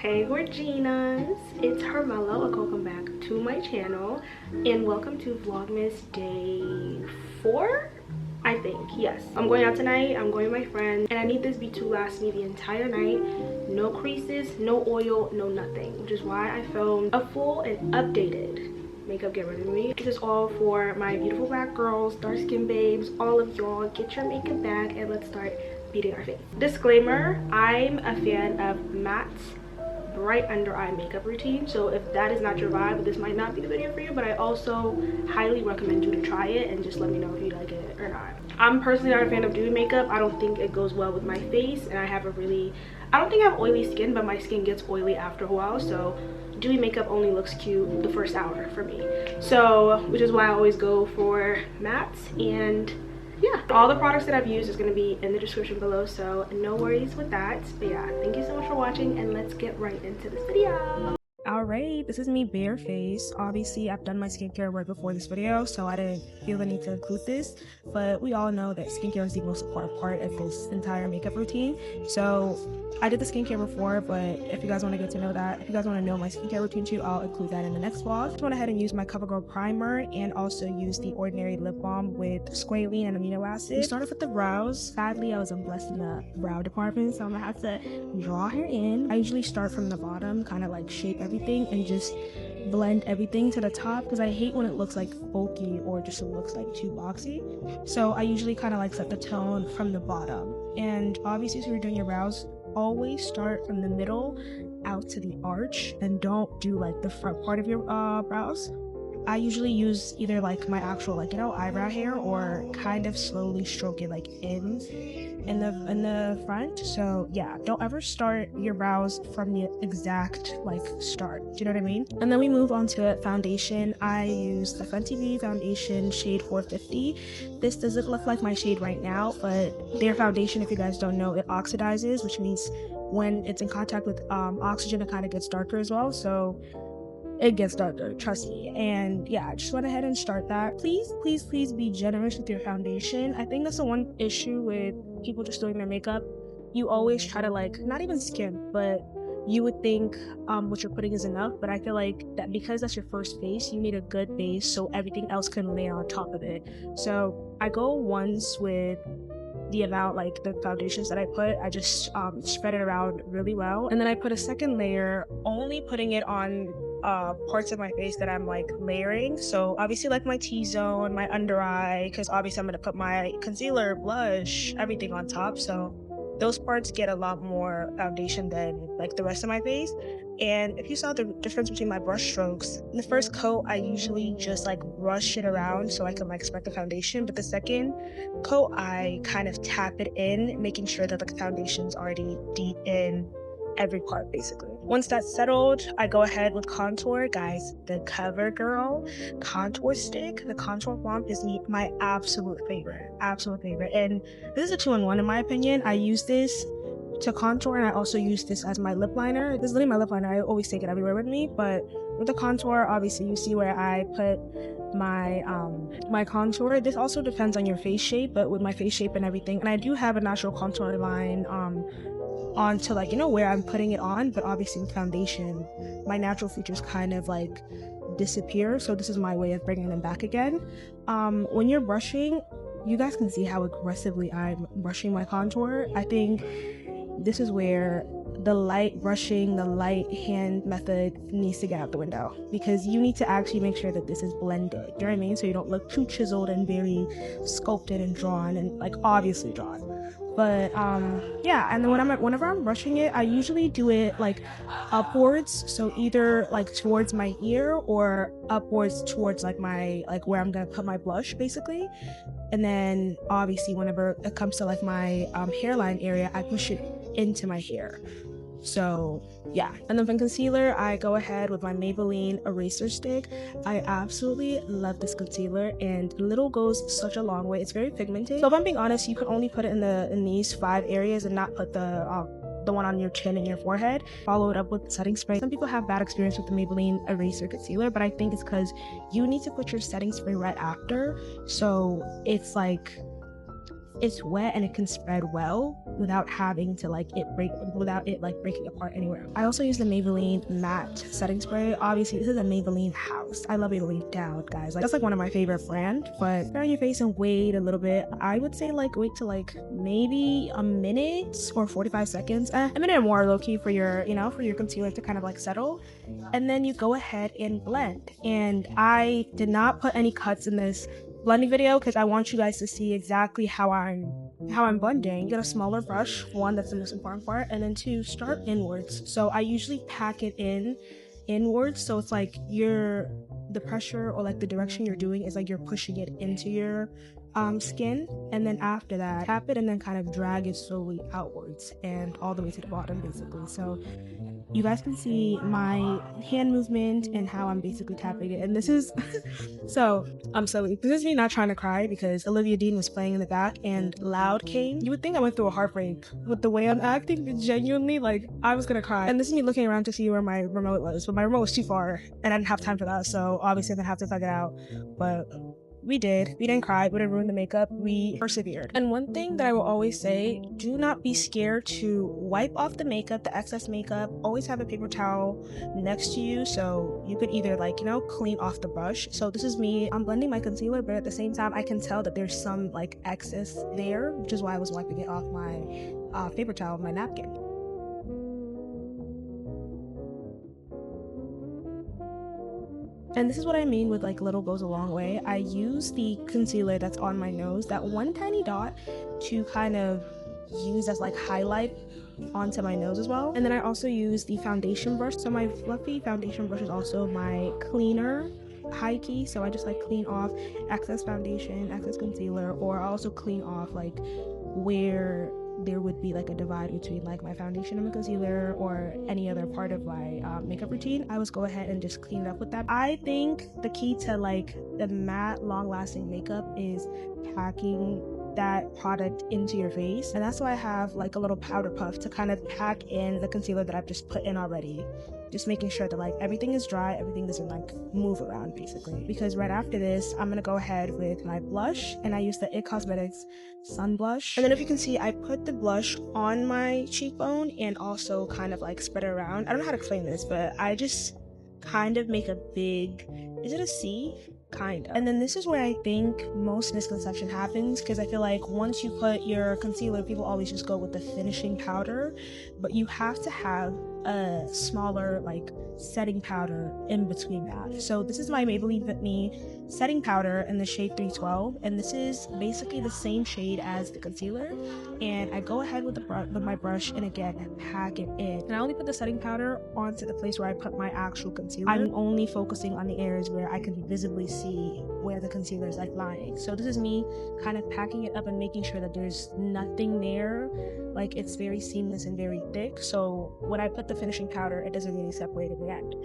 Hey Gorginas, it's Hermela. Welcome back to my channel and welcome to Vlogmas day 4, I think. Yes, I'm going out tonight. I'm going with my friend and I need this beat to last me the entire night. No creases, no oil, no nothing, which is why I filmed a full and updated makeup get rid of me. This is all for my beautiful black girls, dark skin babes, all of y'all. Get your makeup back and let's start beating our face. Disclaimer, I'm a fan of matte bright under eye makeup routine, so if that is not your vibe, this might not be the video for you, but I also highly recommend you to try it and just let me know if you like it or not. I'm personally not a fan of doing makeup. I don't think it goes well with my face, and I don't think I have oily skin, but my skin gets oily after a while, so doing makeup only looks cute the first hour for me. So which is why I always go for mattes. And yeah, all the products that I've used is going to be in the description below, so no worries with that. But yeah, thank you so much for watching and let's get right into this video. Alright, this is me bare face. Obviously I've done my skincare right before this video, so I didn't feel the need to include this, but we all know that skincare is the most important part of this entire makeup routine. So I did the skincare before, but if you guys want to get to know that, if you guys want to know my skincare routine too, I'll include that in the next vlog. I just went ahead and use my CoverGirl primer and also use the Ordinary lip balm with squalene and amino acid. We started with the brows. Sadly, I was blessed in the brow department, so I'm gonna have to draw her in. I usually start from the bottom, kind of like shape everything and just blend everything to the top, because I hate when it looks like bulky or just it looks like too boxy. So I usually kind of like set the tone from the bottom. And obviously, if you're doing your brows, always start from the middle out to the arch and don't do like the front part of your brows. I usually use either like my actual eyebrow hair or kind of slowly stroke it like in the front. So yeah, don't ever start your brows from the exact like start. Do you know what I mean? And then we move on to foundation. I use the Fenty Beauty foundation shade 450. This doesn't look like my shade right now, but their foundation, if you guys don't know, it oxidizes, which means when it's in contact with oxygen, it kind of gets darker as well. So it gets darker, trust me. And yeah, I just went ahead and start that. Please be generous with your foundation. I think that's the one issue with people just doing their makeup. You always try to like not even skimp, but you would think what you're putting is enough, but I feel like that because that's your first face, you need a good base so everything else can lay on top of it. So I go once with the amount, like the foundations that I put, I just spread it around really well, and then I put a second layer, only putting it on parts of my face that I'm like layering. So obviously like my T-zone, my under eye, because obviously I'm going to put my concealer, blush, everything on top, so those parts get a lot more foundation than like the rest of my face. And if you saw the difference between my brush strokes, in the first coat I usually just like brush it around so I can like spread the foundation, but the second coat I kind of tap it in, making sure that the foundation's already deep in every part basically. Once that's settled, I go ahead with contour. Guys, the CoverGirl contour stick, the contour pump, is my absolute favorite, and this is a 2-in-1 in my opinion. I use this to contour and I also use this as my lip liner. This is literally my lip liner. I always take it everywhere with me, but with the contour, obviously you see where I put my my contour. This also depends on your face shape, but with my face shape and everything, and I do have a natural contour line onto like where I'm putting it on, but obviously in foundation my natural features kind of like disappear, so this is my way of bringing them back again. When you're brushing, you guys can see how aggressively I'm brushing my contour. I think this is where the light brushing, the light hand method needs to get out the window, because you need to actually make sure that this is blended, you know what I mean, so you don't look too chiseled and very sculpted and drawn and like obviously drawn. But yeah, and then whenever I'm brushing it, I usually do it like upwards, so either like towards my ear or upwards towards like my where I'm gonna put my blush basically. And then obviously whenever it comes to like my hairline area, I push it into my hair. So yeah, and then for concealer, I go ahead with my Maybelline eraser stick. I absolutely love this concealer, and little goes such a long way. It's very pigmented, so if I'm being honest, you can only put it in these 5 areas and not put the one on your chin and your forehead. Follow it up with setting spray. Some people have bad experience with the Maybelline eraser concealer, but I think it's because you need to put your setting spray right after, so it's like it's wet and it can spread well without having to like without it like breaking apart anywhere. I also use the Maybelline matte setting spray. Obviously this is a Maybelline house. I love Maybelline down, guys. Like that's like one of my favorite brands. But spray on your face and wait a little bit. I would say like wait till like maybe a minute or 45 seconds, a minute or more low-key for your, you know, for your concealer to kind of like settle. And then you go ahead and blend. And I did not put any cuts in this blending video because I want you guys to see exactly how I'm blending. Get a smaller brush, one, that's the most important part, and then two, start inwards. So I usually pack it inwards, so it's like the pressure or like the direction you're doing is like you're pushing it into your skin, and then after that tap it and then kind of drag it slowly outwards and all the way to the bottom basically. So you guys can see my hand movement and how I'm basically tapping it. And this is so I'm silly. This is me not trying to cry because Olivia Dean was playing in the back and Loud came. You would think I went through a heartbreak with the way I'm acting, but genuinely like I was gonna cry. And this is me looking around to see where my remote was, but my remote was too far and I didn't have time for that, so obviously I'm gonna have to thug it out. But we didn't cry, we didn't ruin the makeup, we persevered. And one thing that I will always say, do not be scared to wipe off the makeup, the excess makeup. Always have a paper towel next to you so you could either like, you know, clean off the brush. So this is me, I'm blending my concealer, but at the same time I can tell that there's some like excess there, which is why I was wiping it off my paper towel, my napkin. And this is what I mean with like little goes a long way. I use the concealer that's on my nose, that one tiny dot, to kind of use as like highlight onto my nose as well. And then I also use the foundation brush. So my fluffy foundation brush is also my cleaner high key. So I just like clean off excess foundation, excess concealer, or I also clean off like where there would be like a divide between like my foundation and my concealer or any other part of my makeup routine. I always go ahead and just clean it up with that. I think the key to like the matte long-lasting makeup is packing that product into your face, and that's why I have like a little powder puff to kind of pack in the concealer that I've just put in already, just making sure that like everything is dry, everything doesn't like move around basically. Because right after this I'm gonna go ahead with my blush, and I use the IT Cosmetics Sun Blush. And then if you can see, I put the blush on my cheekbone and also kind of like spread it around. I don't know how to explain this, but I just kind of make a big, is it a C? Kind of. And then this is where I think most misconception happens, because I feel like once you put your concealer, people always just go with the finishing powder, but you have to have a smaller like setting powder in between that. So this is my Maybelline Fit Me setting powder in the shade 312, and this is basically the same shade as the concealer. And I go ahead with my brush and again pack it in, and I only put the setting powder onto the place where I put my actual concealer. I'm only focusing on the areas where I can visibly see where the concealer is like lying. So this is me kind of packing it up and making sure that there's nothing there, like it's very seamless and very thick, so when I put the finishing powder it doesn't really separate at the end.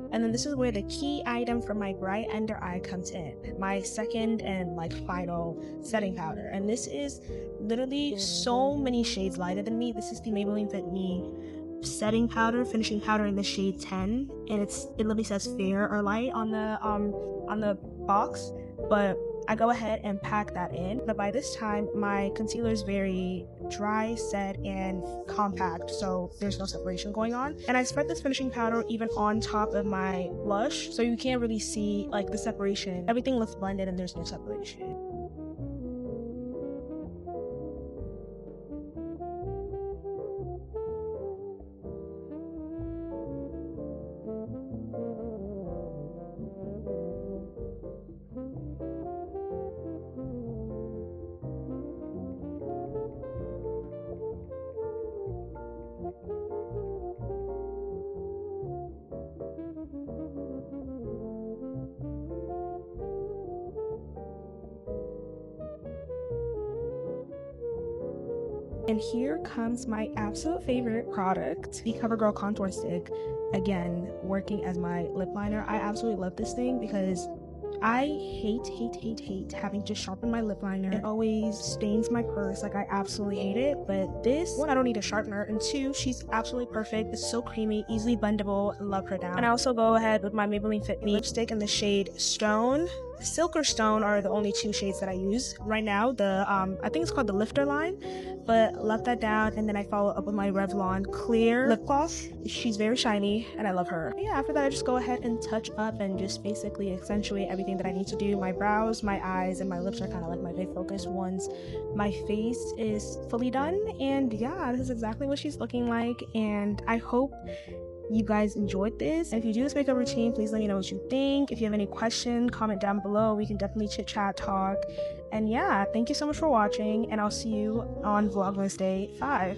And then this is where the key item for my bright under eye comes in, my second and like final setting powder. And this is literally so many shades lighter than me. This is the Maybelline Fit Me setting powder, finishing powder in the shade 10, and it literally says fair or light on the box, but I go ahead and pack that in. But by this time my concealer is very dry, set, and compact, so there's no separation going on. And I spread this finishing powder even on top of my blush, so you can't really see like the separation. Everything looks blended and there's no separation. And here comes my absolute favorite product, the CoverGirl Contour Stick. Again, working as my lip liner. I absolutely love this thing because I hate having to sharpen my lip liner. It always stains my purse. Like, I absolutely hate it. But this one, I don't need a sharpener, and two, she's absolutely perfect. It's so creamy, easily blendable. Love her down. And I also go ahead with my Maybelline Fit Me lipstick in the shade Stone. Silk or Stone are the only two shades that I use right now. The I think it's called the Lifter line, but love that down. And then I follow up with my Revlon clear lip gloss. She's very shiny and I love her. But yeah, after that I just go ahead and touch up and just basically accentuate everything that I need to do. My brows, my eyes, and my lips are kind of like my big focus ones. My face is fully done, and yeah, this is exactly what she's looking like. And I hope you guys enjoyed this. If you do this makeup routine, please let me know what you think. If you have any questions, comment down below. We can definitely chit chat, talk. And yeah, thank you so much for watching, and I'll see you on Vlogmas Day 5.